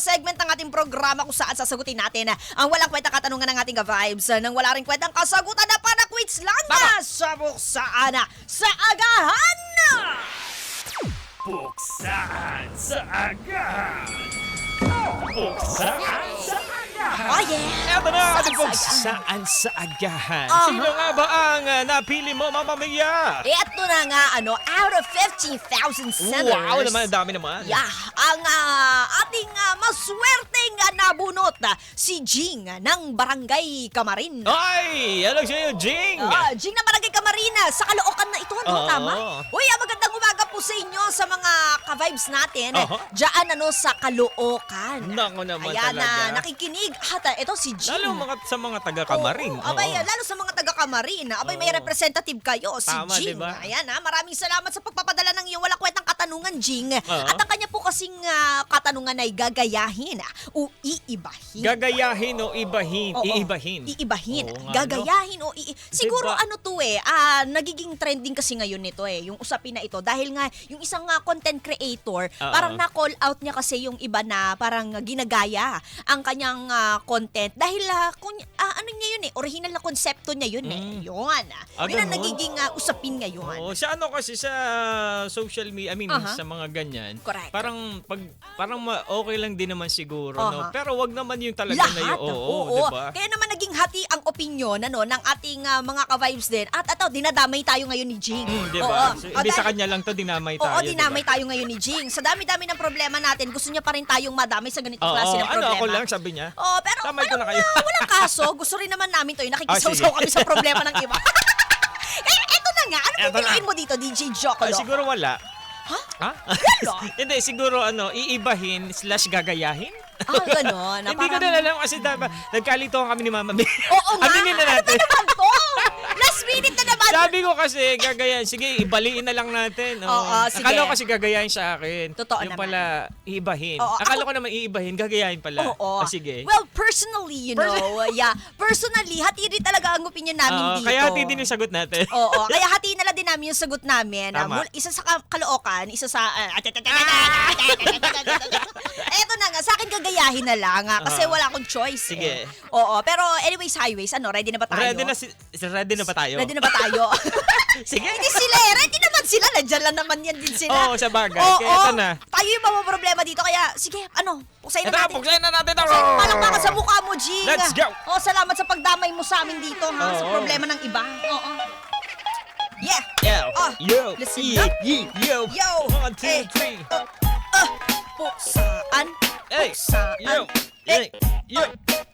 segment ng ating programa kung saan sasagutin natin ang walang kwentang katanungan ng ating ka-vibes nang wala rin kwentang kasagutan na panakwits lang na sa buksaan sa agahan! Buksaan sa agahan! Buksaan sa agahan! Oh yeah! Eto na ang ating Saan sa buksaan sa agahan. Aha. Sino nga ba ang napili mo, mamamaya? Ito na nga, out of 15,000 senders. Wow, naman, ang dami naman. Yeah, ang ating maswerteng nabunot si Jing ng Barangay Camarin. Ay, ano sa'yo, Jing? Jing ng Barangay Camarin, sa Caloocan na ito, Oo. tama? Uy, magandang umaga po sa inyo sa mga ka-vibes natin. Aha. Diyan sa Caloocan. Nako naman Ayan talaga. nakikinig. Ito si Jing. Lalo sa mga taga-Kamarin. Oo, abay, lalo sa mga taga-Kamarin. Abay, may Oo. representative kayo, si Tama, Jing. diba? Ayan, maraming salamat sa pagpapadala ng iyong walang kwentang katanungan, Jing. Oo. At ang kanya po kasing katanungan ay gagayahin o iibahin. Gagayahin o ibahin? Oo. Iibahin. Iibahin. Oo nga, Gagayahin o Siguro Diba? nagiging trending kasi ngayon nito yung usapin na ito. Dahil nga, yung isang content creator, Oo. parang na-call out niya kasi yung iba na parang ginagaya ang kanyang content. Dahil ano niya yun original na konsepto niya yun Yun. Yun ang ganun? nagiging usapin ngayon. Oo, sa ano kasi sa social media, Aha. sa mga ganyan. Correct. Parang okay lang din naman siguro, no? Aha. Pero wag naman yung talaga Lahat. na yun. Oo, Oo. diba? Kaya naman naging hati ang opinion ng ating mga ka-vibes din. At dinadamay tayo ngayon ni Jing. Diba? Oo. So, hindi sa kanya lang to, dinamay tayo. Oo, dinamay diba? tayo ngayon ni Jing. Sa dami-dami ng problema natin, gusto niya pa rin tayong madamay sa ganitong klase ng ano problema. ako lang, sabi niya. Oo, pero Tamay ko na kayo. walang kaso. Gusto rin naman namin to. sige. Nakikisawsaw kami sa problema ng iba. Eto na nga. Ano Eto na. pipiliin mo dito, DJ Jocolo? Siguro wala. Ha? Ha? Wala? Hindi, siguro iibahin / gagayahin. Ganon. Hindi ko na alam kasi nagkalito kami ni Mama May. Oo nga. Aminin na natin. Ano ba naman to? Last minute na naman. Sabi ko kasi gagayahin. Sige, ibaliin na lang natin. Oo, sige. Akala ko kasi gagayahin sa akin. Totoo yung naman. pala, iibahin. Oo, Akala ko naman iibahin, gagayahin pala. Oo. Sige. Well, personally, personally, hati rin talaga ang opinion namin dito. Kaya hati din yung sagot natin. Oo, kaya hati na lang din namin yung sagot namin. Tama. Isa sa Caloocan, isa sa... Eto na nga, sa akin gagayahin na lang kasi wala akong choice. Sige. Oo, pero anyways, highways, ready na ba tayo? Ready na ba tayo? Ready na ba tayo? Sige. Hindi sila ready naman sila. Nandiyan lang naman yan din sila. Oo, sa bagay. Kaya ito na. Tayo yung mga problema dito. Kaya, sige, puksayin Ito na na, natin. puksayin na natin ako. Palakpakan sa mukha mo, Jing. Let's go. Salamat sa pagdamay mo sa amin dito, sa Oo. problema ng iba. Oo. Yeah. Yo. Listen Yo. up. Yo. Yo. 1, 2, 3. Puksaan. Hey. Puksaan. Yo. Hey. Yo.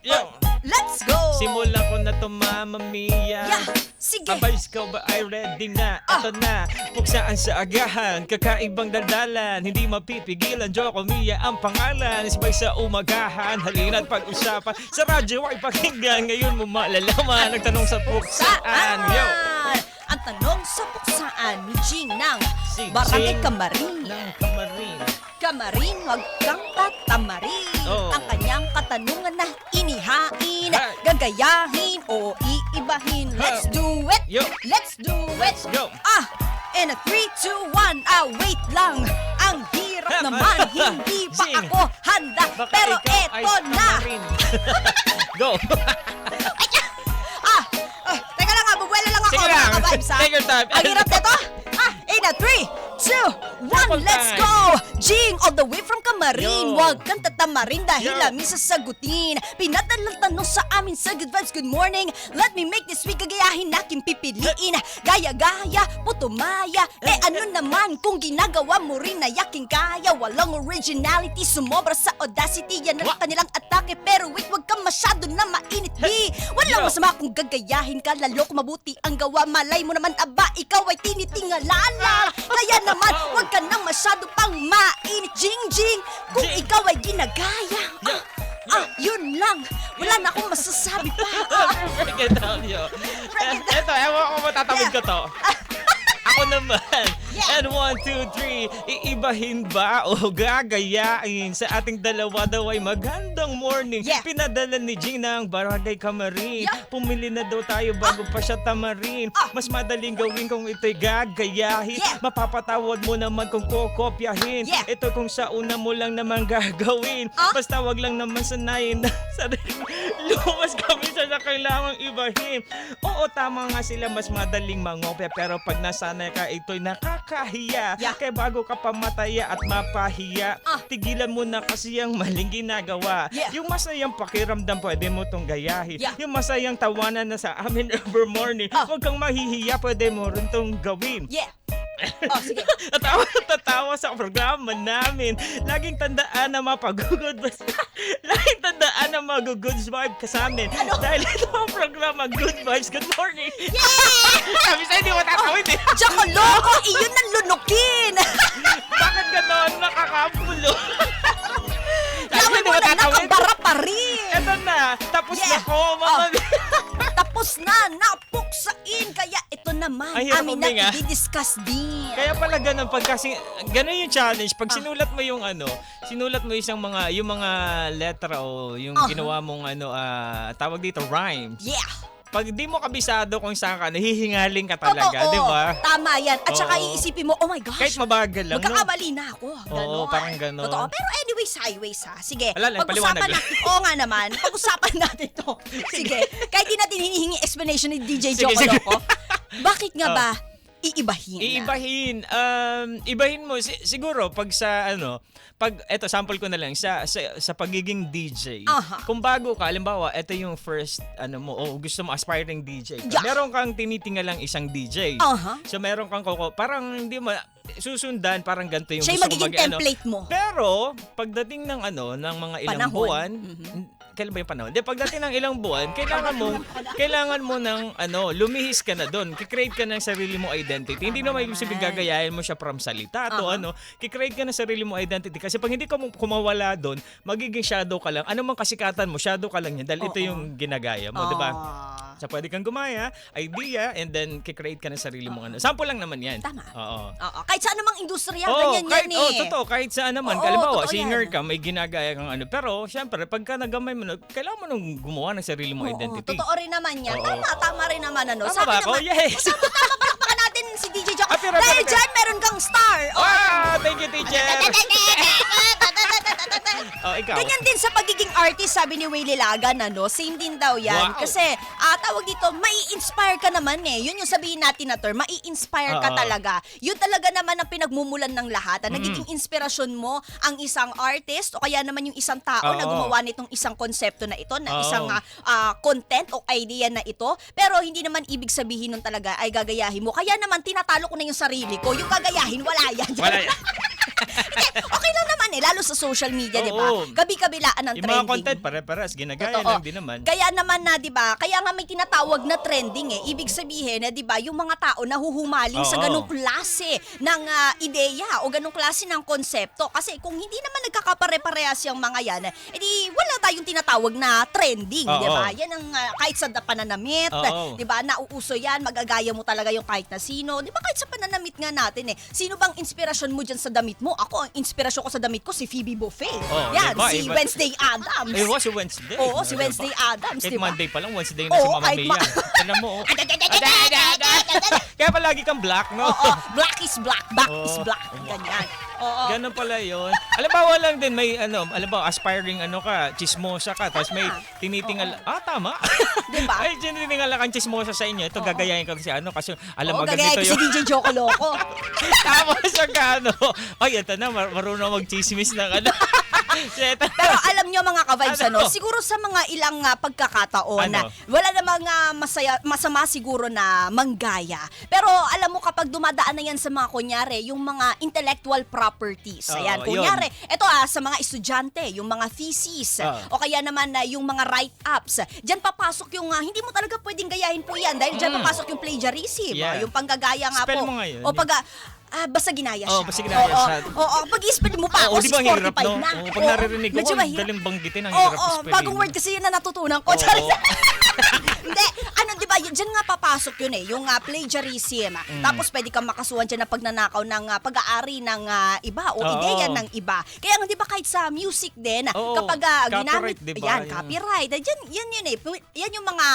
Yo. Let's go. Simulan ko na to, Mama Mia. Yeah. Sige. Kabayos ka ba ay ready na? Ito na, puksaan sa agahan. Kakaibang daldalan, hindi mapipigilan. Joko Mia ang pangalan. Isbay sa umagahan, halina't pag-usapan. Sa radyo ay pakinggan, ngayon mo malalaman. Nagtanong sa puksaan. Yo! Ang tanong sa puksaan ni Jing ng Si Barangay Jing Camarin. ng Kamarin. Kamarin, huwag kang tatamarin. Oo. Ang kanyang katanungan na inihain. Hey. Gagayahin o iibahin. Let's do it. Yo. Let's do it. Let's go. In a 3, 2, 1, wait lang. Ang hirap naman, hindi pa Jing. ako handa. Baka Pero ikaw ay eto na. Kamarin. Go! Teka lang bubuela lang ako. Sige Mga lang. ka-vibes, Take your time. Ang hirap nito. In a 3, 2, 1, let's time. go! Jing, all the way from Camarin. Yo. Huwag kang tatamarin dahil Yo. amin sasagutin. Pinadalang tanong sa amin sa Good Vibes, Good Morning. Let me make this week gagayahin aking pipiliin. Gaya-gaya, putumaya. Ano naman kung ginagawa mo rin na yaking kaya. Walang originality, sumobra sa audacity. Yan ang kanilang atake. Pero wait, wag kang masyado na mainit, di. Walang Yo. masama kung gagayahin ka. Lalo kung mabuti ang gawa. Malay mo naman, aba, ikaw ay tinitingala. Kaya naman, wag ka nang masyado pang mainit, Jing. Kung Jing. ikaw ay ginagaya. Yun lang. Wala na akong masasabi pa. Break it down, yo. Break it down. Eto, ewan ko matatawid ko to. Ako naman. Yeah. And 1, 2, 3, iibahin ba o gagayain? Sa ating dalawa daw ay magandang morning. Yeah. Pinadala ni Gina ang Barangay Kamarin. Yeah. Pumili na daw tayo bago pa siya tamarin. Mas madaling gawin kung ito'y gagayahin. Yeah. Mapapatawad mo naman kung kokopyahin. Yeah. Ito kung sa una mo lang naman gagawin. Basta wag lang naman sanayin na sarili. Lumas kami sa na kailangang ibahin. Oo, tama nga sila, mas madaling mangopya. Pero pag nasanay ka, ito'y nakakahiya. Yeah. Kaya bago ka pamataya at mapahiya, tigilan mo na kasi ang maling ginagawa. Yeah. Yung masayang pakiramdam, pwede mo tong gayahin. Yeah. Yung masayang tawanan na sa amin every morning, huwag kang mahihiya, pwede mo rin tong gawin. Yeah. Sige. Tatawa sa programa namin. Laging tandaan na mapagugod. Laging tandaan na mag-good vibe ka sa amin. Dahil ito ang programa, Good Vibes, Good Morning. Sabi sa'yo, di mo tatawid eh. Tsaka loko, iyon ang lunukin. Bakit gano'n? Nakakapulo. Yaman mo na nakabara pa rin. Eto na, tapos Yeah. na ko, mama. Tapos na, napuksain. Kaya ito naman, Ay, hirap amin na huminga. i-discuss din. Kaya pala ganun, pag kasi, ganun yung challenge. Pag sinulat mo yung sinulat mo yung mga letra o yung ginawa mong tawag dito, rhymes. Yeah. Pag di mo kabisado kung saan ka, nahihingaling ka talaga, di ba? Tama yan. At saka Oo. iisipin mo, oh my gosh, Kahit mabagal lang, no? magkakamali na ako. Oo, parang ganon. Totoo. Pero anyways, highways ha. Sige, Wala lang, paliwanag lang. Oo nga naman, pag-usapan natin to. Sige, kahit di natin hinihingi explanation ni DJ Sige, Joko sige. Loco, bakit nga ba iibahin? Ibahin mo siguro pag sa pag eto sample ko na lang sa pagiging DJ. Kung bago ka, halimbawa, eto yung first mo o gusto mo aspiring DJ ka. Yeah. Meron kang tinitingalang isang DJ. So meron kang parang hindi mo susundan, parang ganito yung Siya yung gusto mo magiging template mo. Pero pagdating ng ng mga ilang Panahon. buwan, kailan ba yung panahon? Di, pagdating ng ilang buwan, kailangan mo ng lumihis ka na doon. Kikreate ka ng sarili mo identity. Hindi naman ibig sabihin gagayahin mo siya from salita to kikreate ka ng sarili mo identity. Kasi pag hindi ka kumawala doon, magiging shadow ka lang. Ano mang kasikatan mo, shadow ka lang yan. Dahil ito yung ginagaya mo, di ba? So pwede kang gumaya, idea, and then kikreate ka ng sarili mong Sample lang naman yan. Tama. Oo. Kahit sa anumang industriya, Oo, ganyan kahit, yan eh. totoo, kahit saan naman. Oo, Halimbawa, totoo singer yan. ka, may ginagaya kang Pero, syempre, pagka nagamay mo, kailangan mo nung gumawa ng sarili mong identity. Totoo rin naman yan. Oo. Tama rin naman. Tama Sabi ba ako? naman, Yes! tama, palakpakan natin si DJ Joko. Pero, Dahil dyan, meron kang star. Thank you, teacher! Ikaw. Ganyan din sa pagiging artist, sabi ni Willie Lagan, same din daw yan. Wow. Kasi, tawag dito, mai-inspire ka naman eh. Yun yung sabihin natin na term, mai-inspire ka talaga. Yun talaga naman ang pinagmumulan ng lahat. Nagiging inspirasyon mo ang isang artist o kaya naman yung isang tao na gumawa nitong isang konsepto na ito, na isang content o idea na ito. Pero hindi naman ibig sabihin nun talaga ay gagayahin mo. Kaya naman, tinatalo ko na yung sarili ko. Yung gagayahin, wala yan. Wala yan. Okay lang naman eh, lalo sa social media, di ba? Oo. Kabi-kabilaan ng Yung trending. mga content, pare-paras, ginagaya Totoo. lang din naman. Kaya naman na, 'di ba? Kaya nga may tinatawag na trending eh. Ibig sabihin, 'di ba, yung mga tao nahuhumaling sa ganung klase ng ideya o ganung klase ng konsepto. Kasi kung hindi naman nagkakapare-parehas yung mga yan, edi wala tayong tinatawag na trending, 'di ba? Yan ang kahit sa pananamit, 'di ba? Nauuso yan, magagaya mo talaga yung kahit na sino. 'Di ba kahit sa pananamit nga natin eh. Sino bang inspirasyon mo diyan sa damit mo? Ako, ang inspirasyon ko sa damit ko si Phoebe Buffet. Yan, diba? si Wednesday Addams. Si Wednesday. Oo, si Wednesday Addams, Kahit di ba? Monday pa lang, Wednesday na si Oo, Mama kahit Mia. Tignan mo, Kaya palagi kang black, no? Oo, black is black, back is Oo. black. Ganyan. Oo. Ganun pala yun. Alam lang din, may aspiring ka, chismosa ka, tapos may tinitingal, tama. Diba? Ay, tinitingal kang chismosa sa inyo. Ito, gagayahin ka kasi kasi alam Oo, mo, gagaya ganito ko si yung, DJ Joko Loco. tapos siya ay, ito na, marunong mag-chismis ng Pero alam nyo mga ka-vibes, siguro sa mga ilang pagkakataon, wala namang masama siguro na manggaya. Pero alam mo, kapag dumadaan na yan sa mga kunyari, yung mga intellectual properties. Ayan, kunyari, ito sa mga estudyante, yung mga thesis, o kaya naman yung mga write-ups. Diyan papasok yung, hindi mo talaga pwedeng gayahin po yan, dahil diyan papasok yung plagiarism, yung panggagaya nga Spell po. mo ngayon. O basta ginaya siya. Oo, basta ginaya siya. Oo, pag-i-spell mo pa, di ba ang hirap, 45 no? na. Oo, pag naririnig ko, medyo ang mahirap. daling banggitin, ang hirap spelling. Bagong word kasi yun na natutunan ko. Oo. Hindi, di ba, dyan nga papasok yun yung plagiarism. Tapos pwede kang makasuhan dyan ng pagnanakaw ng pag-aari ng iba o Oo. ideya ng iba. Kaya nga, di ba, kahit sa music din, Oo. kapag ginamit, Copyright, di ba? yan, Yan. copyright. Yan yun yan yung mga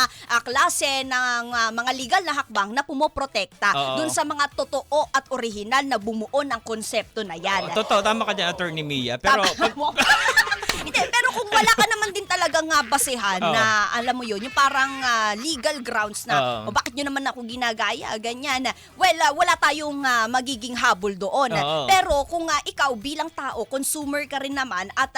klase ng mga legal na hakbang na pumoprotekta Oo. dun sa mga totoo at orihinal na bumuo ng konsepto na yan. Totoo, tama ka dyan, Attorney Mia. Pero Tama mo. Hindi, pero kung wala ka naman din talagang basehan Oo. na, alam mo yun, yung parang legal grounds na, Oo. o bakit nyo naman ako ginagaya, ganyan. Well, wala tayong magiging habol doon. Oo. Pero kung ikaw bilang tao, consumer ka rin naman at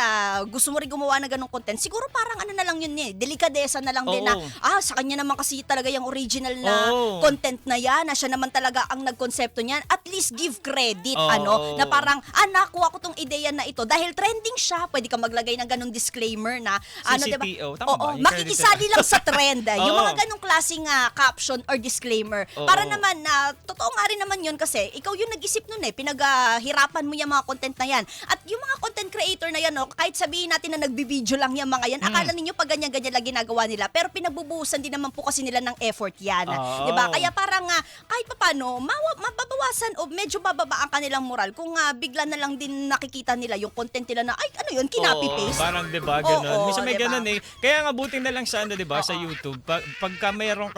gusto mo rin gumawa ng ganong content, siguro parang ano na lang yun delikadesa na lang din na, Oo. sa kanya naman kasi talaga yung original na Oo. content na yan, na siya naman talaga ang nagkonsepto niyan, at least give credit, Oo. na parang, nakuha ko tong ideya na ito, dahil trending siya, pwede ka maglagay ng ganong disclaimer na, CCTO, tama Oo, ba? Yung makikisali lang sa trend. Yung Oo. mga ganong klaseng caption or disclaimer. Oo. Para naman, totoo nga rin naman yun kasi, ikaw yung nag-isip nun pinaghirapan mo yung mga content na yan. At yung mga content creator na yan, kahit sabihin natin na nagbibideo lang yung mga yan, akala ninyo pag ganyan-ganyan lang ginagawa nila, pero pinagbubuhusan din naman po kasi nila ng effort yan. Oo. Diba? Kaya parang kahit papano, mababawasan o medyo bababa ang kanilang moral kung bigla na lang din nakikita nila yung content nila na, ay, ano yun, kinapi-paste. Oo, parang 'di ba ganun. Oo, Minsan may diba? ganun Kaya nga buti na lang sa 'di ba sa Oo. YouTube, pagka meron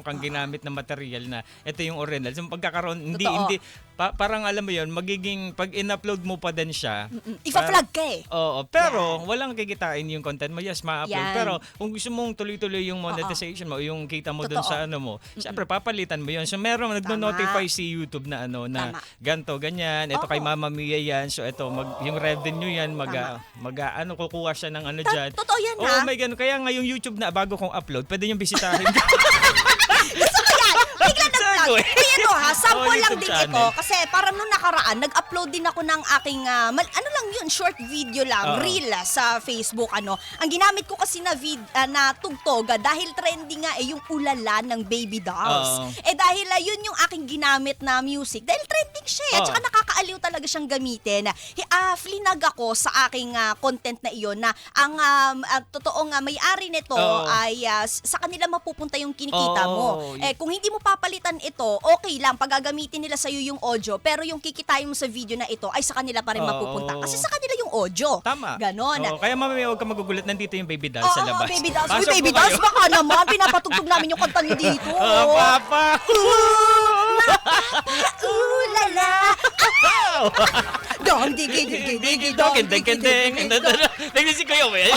kang ginamit na material na ito yung original. So pagkakaroon Totoo. hindi parang alam mo 'yun, magiging pag in-upload mo pa din siya. Ipa-flag ka Oo, pero walang kikitain yung content mo. Yes, ma-upload. Yan. Pero kung gusto mong tuloy-tuloy yung monetization mo, yung kita mo dun Totoo. sa ano mo, syempre papalitan mo 'yun. So meron nagno-notify si YouTube na na Tama. ganto ganyan, ito kay Oo. Mama Mia yan. So ito yung revenue yan kukuha siya ng ano diyan. Totoo yan, Oo, may ganun. Kaya nga yung YouTube na bago kong upload, pwede niyong bisitahin. Gusto ko yan! Bigla nag-vlog. Segue. Kaya ito sample lang YouTube din channel. ito. Kasi parang nung nakaraan, nag-upload din ako ng aking, ano lang yun, short video lang, Oo. reel sa Facebook. Ang ginamit ko kasi na tugtog, dahil trending nga yung ulala ng Baby Dolls. Oo. Dahil yun yung aking ginamit na music. Dahil trending siya. At Oo. saka nakakaaliw talaga siyang gamitin. Flinag ako sa aking content na iyon na ang totoong may-ari nito Oo. ay sa kanila mapupunta yung kinikita mo. Oo. Kung hindi mo papalitan ito, okay lang, pagagamitin nila sa'yo yung audio, pero yung kikitain mo sa video na ito ay sa kanila pa rin Oo. mapupunta. Kasi sa kanila yung audio. Tama. Ganon. Oo, kaya mamaya huwag ka magugulat, nandito yung Baby Dolls Oo, sa labas. Baby Dolls. Uy, Pasok Baby po Dolls, kayo. baka naman, pinapatugtog namin yung kanta niyo dito. Papa! Ulala! Dong, digi, digi, digi, dong, Kendeng, digi, kendeng. digi, digi. Naglisig kayo ba yan?